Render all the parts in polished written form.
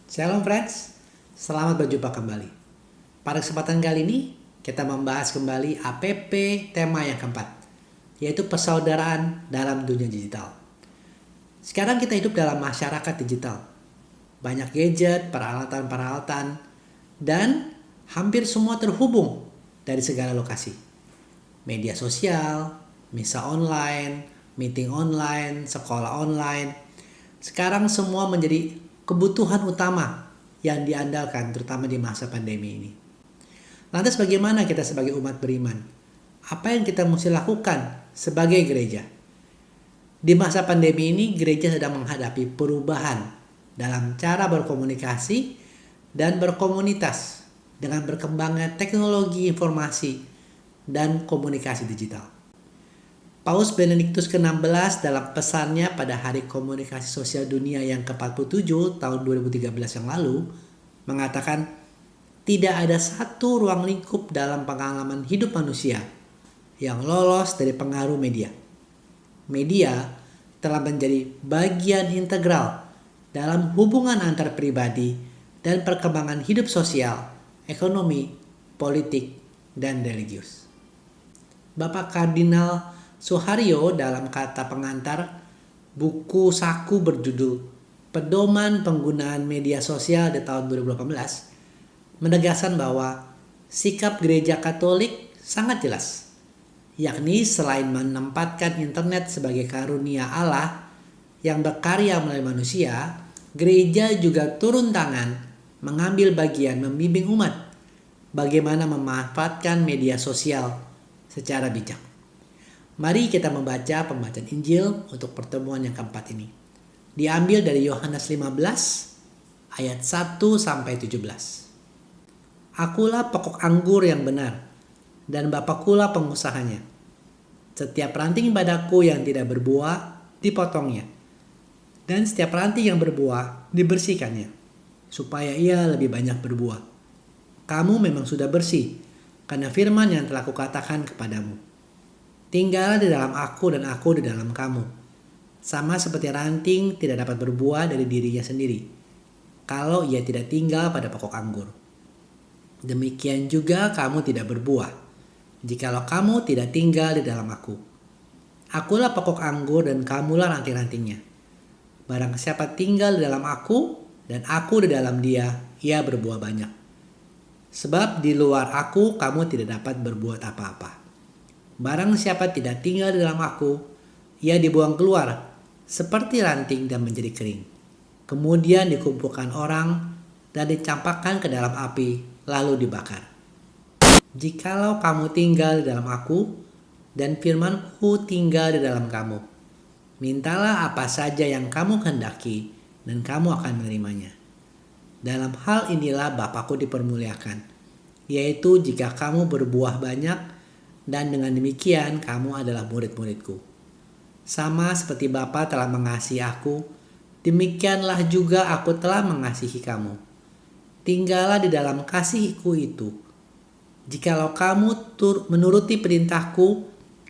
Shalom friends, selamat berjumpa kembali. Pada kesempatan kali ini, kita membahas kembali APP tema yang keempat, yaitu persaudaraan dalam dunia digital. Sekarang kita hidup dalam masyarakat digital. Banyak gadget, peralatan-peralatan, dan hampir semua terhubung dari segala lokasi. Media sosial, misa online, meeting online, sekolah online. Sekarang semua menjadi kebutuhan utama yang diandalkan terutama di masa pandemi ini. Lantas bagaimana kita sebagai umat beriman? Apa yang kita mesti lakukan sebagai gereja? Di masa pandemi ini gereja sedang menghadapi perubahan dalam cara berkomunikasi dan berkomunitas dengan berkembangnya teknologi informasi dan komunikasi digital. Paus Benediktus ke-16 dalam pesannya pada Hari Komunikasi Sosial Dunia yang ke-47 tahun 2013 yang lalu mengatakan tidak ada satu ruang lingkup dalam pengalaman hidup manusia yang lolos dari pengaruh media. Media telah menjadi bagian integral dalam hubungan antar pribadi dan perkembangan hidup sosial, ekonomi, politik, dan religius. Bapak Kardinal Suharyo dalam kata pengantar buku saku berjudul Pedoman Penggunaan Media Sosial di tahun 2018 menegaskan bahwa sikap gereja Katolik sangat jelas, yakni selain menempatkan internet sebagai karunia Allah yang berkarya melalui manusia, gereja juga turun tangan mengambil bagian membimbing umat bagaimana memanfaatkan media sosial secara bijak. Mari kita membaca pembacaan Injil untuk pertemuan yang keempat ini. Diambil dari Yohanes 15 ayat 1 sampai 17. Akulah pokok anggur yang benar dan Bapakulah pengusahanya. Setiap ranting padaku yang tidak berbuah dipotongnya, dan setiap ranting yang berbuah dibersihkannya, supaya ia lebih banyak berbuah. Kamu memang sudah bersih karena firman yang telah kukatakan kepadamu. Tinggallah di dalam aku dan aku di dalam kamu. Sama seperti ranting tidak dapat berbuah dari dirinya sendiri, kalau ia tidak tinggal pada pokok anggur. Demikian juga kamu tidak berbuah, jikalau kamu tidak tinggal di dalam aku. Akulah pokok anggur dan kamulah ranting-rantingnya. Barang siapa tinggal di dalam aku dan aku di dalam dia, ia berbuah banyak. Sebab di luar aku kamu tidak dapat berbuat apa-apa. Barang siapa tidak tinggal di dalam aku, ia dibuang keluar seperti ranting dan menjadi kering. Kemudian dikumpulkan orang dan dicampakkan ke dalam api lalu dibakar. Jikalau kamu tinggal di dalam aku dan firman-Ku tinggal di dalam kamu, mintalah apa saja yang kamu kehendaki dan kamu akan menerimanya. Dalam hal inilah Bapa-Ku dipermuliakan, yaitu jika kamu berbuah banyak, dan dengan demikian kamu adalah murid-murid-Ku. Sama seperti Bapa telah mengasihi aku, demikianlah juga aku telah mengasihi kamu. Tinggallah di dalam kasih-Ku itu. Jikalau kamu menuruti perintah-Ku,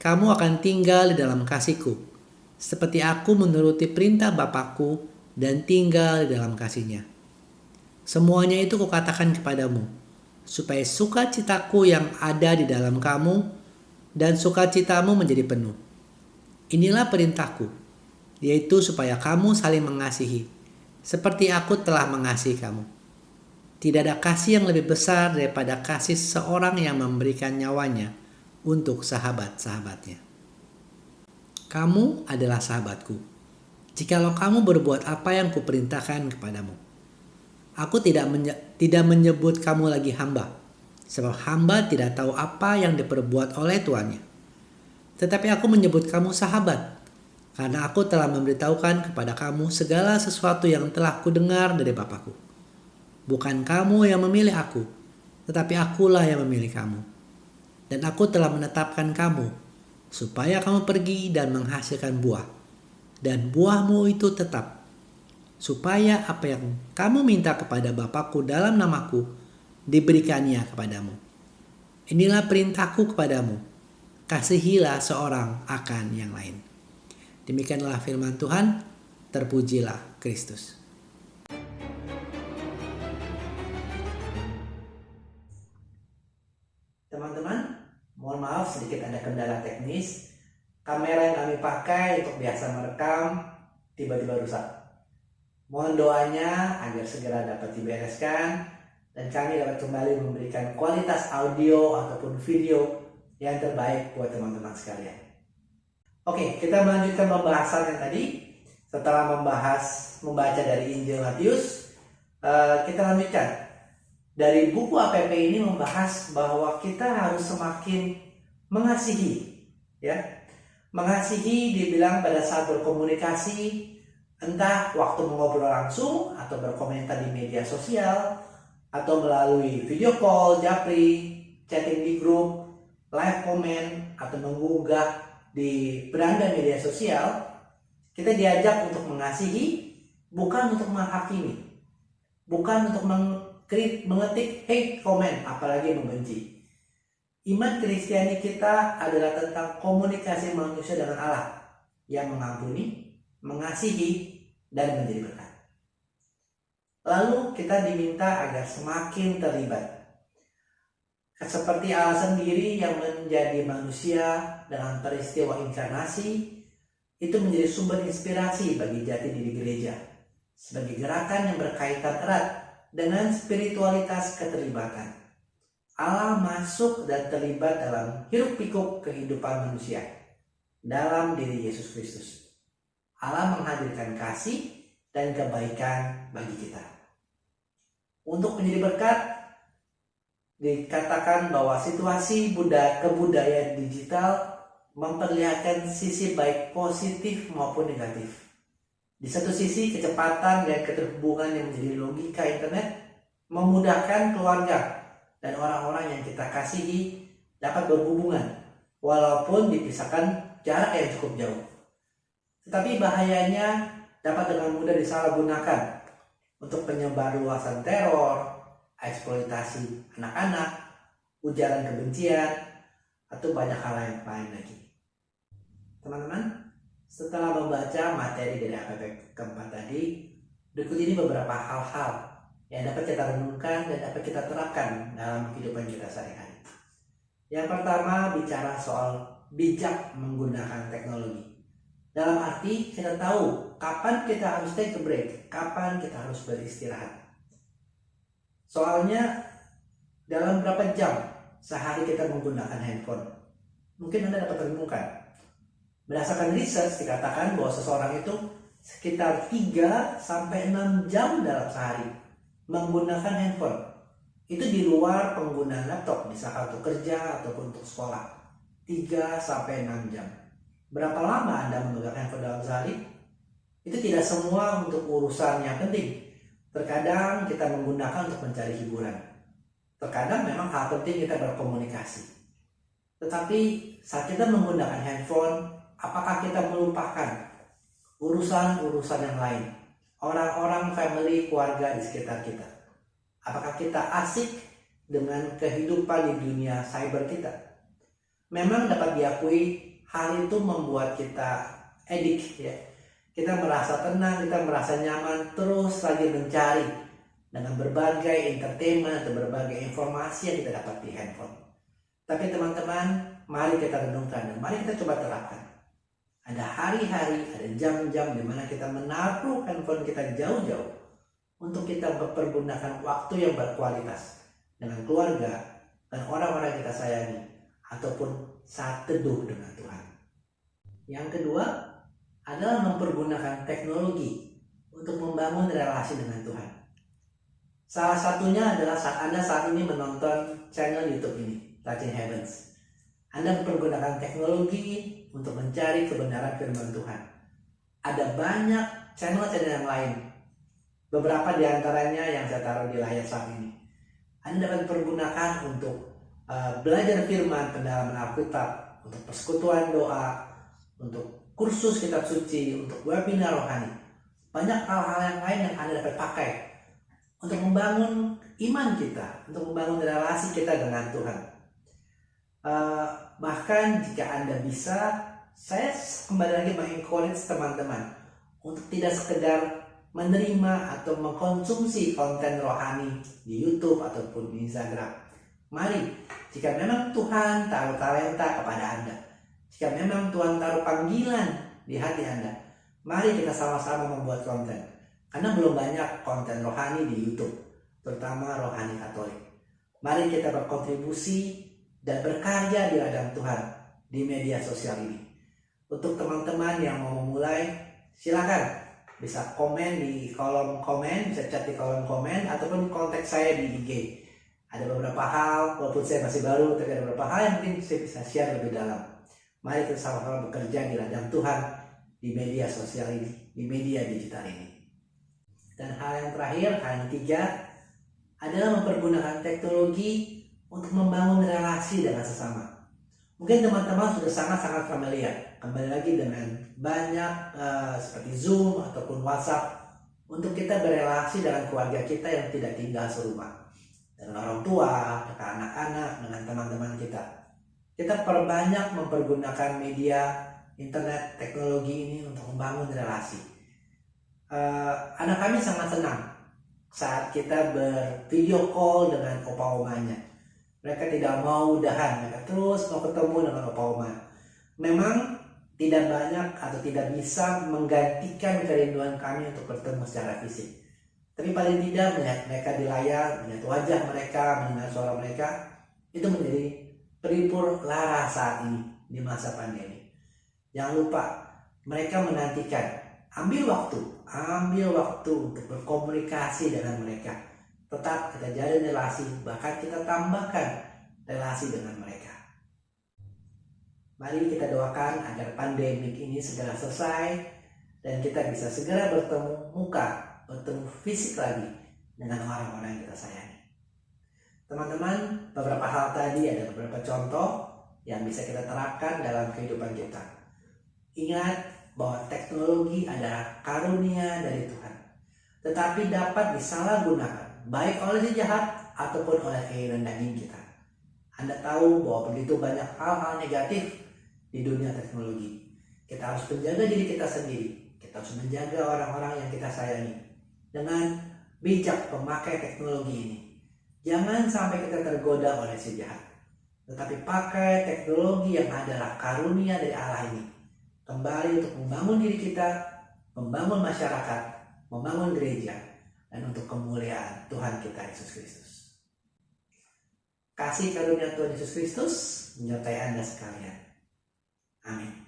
kamu akan tinggal di dalam kasih-Ku, seperti aku menuruti perintah Bapa-Ku dan tinggal di dalam kasih-Nya. Semuanya itu kukatakan kepadamu, supaya sukacitaku yang ada di dalam kamu dan sukacitamu menjadi penuh. Inilah perintahku, yaitu supaya kamu saling mengasihi, seperti aku telah mengasihi kamu. Tidak ada kasih yang lebih besar daripada kasih seorang yang memberikan nyawanya untuk sahabat-sahabatnya. Kamu adalah sahabatku, jikalau kamu berbuat apa yang kuperintahkan kepadamu. Aku tidak menyebut kamu lagi hamba, sebab hamba tidak tahu apa yang diperbuat oleh tuannya. Tetapi aku menyebut kamu sahabat, karena aku telah memberitahukan kepada kamu segala sesuatu yang telah kudengar dari Bapa-Ku. Bukan kamu yang memilih aku, tetapi akulah yang memilih kamu. Dan aku telah menetapkan kamu, supaya kamu pergi dan menghasilkan buah, dan buahmu itu tetap, supaya apa yang kamu minta kepada Bapa-Ku dalam namaku, diberikannya kepadamu. Inilah perintahku kepadamu, kasihilah seorang akan yang lain. Demikianlah firman Tuhan, terpujilah Kristus. Teman-teman, mohon maaf sedikit ada kendala teknis. Kamera yang kami pakai untuk biasa merekam tiba-tiba rusak. Mohon doanya agar segera dapat dibereskan dan kami dapat kembali memberikan kualitas audio ataupun video yang terbaik buat teman-teman sekalian. Oke, kita melanjutkan pembahasan yang tadi. Setelah membaca dari Injil Matius, kita lanjutkan. Dari buku APP ini membahas bahwa kita harus semakin mengasihi, ya. Mengasihi dibilang pada saat berkomunikasi, entah waktu mengobrol langsung atau berkomentar di media sosial atau melalui video call, japri, chatting di grup, live comment atau menggugah di beranda media sosial. Kita diajak untuk mengasihi, bukan untuk menghakimi, bukan untuk mengetik hate comment, apalagi membenci. Iman Kristiani kita adalah tentang komunikasi manusia dengan Allah yang mengampuni, mengasihi, dan menjadi berkat. Lalu kita diminta agar semakin terlibat. Seperti Allah sendiri yang menjadi manusia dengan peristiwa inkarnasi, itu menjadi sumber inspirasi bagi jati diri gereja sebagai gerakan yang berkaitan erat dengan spiritualitas keterlibatan. Allah masuk dan terlibat dalam hiruk-pikuk kehidupan manusia dalam diri Yesus Kristus. Allah menghadirkan kasih dan kebaikan bagi kita. Untuk menjadi berkat, dikatakan bahwa situasi kebudayaan digital memperlihatkan sisi baik positif maupun negatif. Di satu sisi, kecepatan dan keterhubungan yang menjadi logika internet memudahkan keluarga dan orang-orang yang kita kasihi dapat berhubungan walaupun dipisahkan jarak yang cukup jauh. Tetapi bahayanya dapat dengan mudah disalahgunakan untuk penyebar luasan teror, eksploitasi anak-anak, ujaran kebencian, atau banyak hal yang lain lagi. Teman-teman, setelah membaca materi dari APP keempat tadi, berikut ini beberapa hal-hal yang dapat kita renungkan dan dapat kita terapkan dalam kehidupan kita sehari-hari. Yang pertama, bicara soal bijak menggunakan teknologi. Dalam arti kita tahu kapan kita harus take a break, kapan kita harus beristirahat. Soalnya dalam berapa jam sehari kita menggunakan handphone? Mungkin Anda dapat renungkan. Berdasarkan research dikatakan bahwa seseorang itu sekitar 3-6 jam dalam sehari menggunakan handphone. Itu di luar penggunaan laptop, misalkan untuk kerja ataupun untuk sekolah. 3-6 jam. Berapa lama Anda memegang handphone dalam sehari? Itu tidak semua untuk urusan yang penting. Terkadang kita menggunakan untuk mencari hiburan. Terkadang memang hal penting kita berkomunikasi. Tetapi saat kita menggunakan handphone, apakah kita melupakan urusan-urusan yang lain? Orang-orang, family, keluarga di sekitar kita. Apakah kita asik dengan kehidupan di dunia cyber kita? Memang dapat diakui hal itu membuat kita edik, ya. Kita merasa tenang, kita merasa nyaman, terus lagi mencari dengan berbagai entertainment atau berbagai informasi yang kita dapat di handphone. Tapi teman-teman, mari kita renungkan dan mari kita coba terapkan. Ada hari-hari, ada jam-jam di mana kita menaruh handphone kita jauh-jauh untuk kita mempergunakan waktu yang berkualitas dengan keluarga dan orang-orang yang kita sayangi ataupun saat teduh dengan Tuhan. Yang kedua adalah mempergunakan teknologi untuk membangun relasi dengan Tuhan. Salah satunya adalah saat Anda saat ini menonton channel YouTube ini, Touching Heavens. Anda mempergunakan teknologi untuk mencari kebenaran firman Tuhan. Ada banyak channel-channel yang lain. Beberapa di antaranya yang saya taruh di layar saat ini. Anda dapat pergunakan untuk belajar firman, pendalaman Alkitab, untuk persekutuan doa, untuk kursus kitab suci, untuk webinar rohani. Banyak hal-hal yang lain yang Anda dapat pakai untuk membangun iman kita, untuk membangun relasi kita dengan Tuhan. Bahkan jika Anda bisa, saya kembali lagi mengencourage teman-teman untuk tidak sekedar menerima atau mengkonsumsi konten rohani di YouTube ataupun di Instagram. Mari, jika memang Tuhan taruh talenta kepada Anda, jika memang Tuhan taruh panggilan di hati Anda, mari kita sama-sama membuat konten. Karena belum banyak konten rohani di YouTube, terutama rohani Katolik. Mari kita berkontribusi dan berkarya di ladang Tuhan di media sosial ini. Untuk teman-teman yang mau memulai, silakan bisa komen di kolom komen, bisa chat di kolom komen, ataupun kontak saya di IG. Ada beberapa hal, walaupun saya masih baru, tapi ada beberapa hal yang mungkin saya bisa share lebih dalam. Mari kita sama-sama bekerja di ladang Tuhan di media sosial ini, di media digital ini. Dan hal yang terakhir, hal yang ketiga, adalah mempergunakan teknologi untuk membangun relasi dengan sesama. Mungkin teman-teman sudah sangat-sangat familiar, kembali lagi dengan banyak seperti Zoom ataupun WhatsApp, untuk kita berelasi dengan keluarga kita yang tidak tinggal serumah, dengan orang tua, dengan anak-anak, dengan teman-teman kita. Kita perbanyak mempergunakan media, internet, teknologi ini untuk membangun relasi. Anak kami sangat senang saat kita bervideo call dengan opa-omanya. Mereka tidak mau udahan, mereka terus mau ketemu dengan opa-oma. Memang tidak banyak atau tidak bisa menggantikan kerinduan kami untuk bertemu secara fisik. Tapi paling tidak melihat mereka di layar, melihat wajah mereka, mendengar suara mereka, itu menjadi pelipur lara saat ini di masa pandemi. Jangan lupa, mereka menantikan, ambil waktu untuk berkomunikasi dengan mereka. Tetap kita jalin relasi, bahkan kita tambahkan relasi dengan mereka. Mari kita doakan agar pandemik ini segera selesai dan kita bisa segera bertemu muka, bertemu fisik lagi dengan orang-orang yang kita sayangi. Teman-teman, beberapa hal tadi ada beberapa contoh yang bisa kita terapkan dalam kehidupan kita. Ingat bahwa teknologi adalah karunia dari Tuhan, tetapi dapat disalahgunakan baik oleh si jahat ataupun oleh keinginan daging kita. Anda tahu bahwa begitu banyak hal-hal negatif di dunia teknologi. Kita harus menjaga diri kita sendiri. Kita harus menjaga orang-orang yang kita sayangi dengan bijak memakai teknologi ini. Jangan sampai kita tergoda oleh si jahat, tetapi pakai teknologi yang adalah karunia dari Allah ini kembali untuk membangun diri kita, membangun masyarakat, membangun gereja, dan untuk kemuliaan Tuhan kita Yesus Kristus. Kasih karunia Tuhan Yesus Kristus menyertai Anda sekalian. Amin.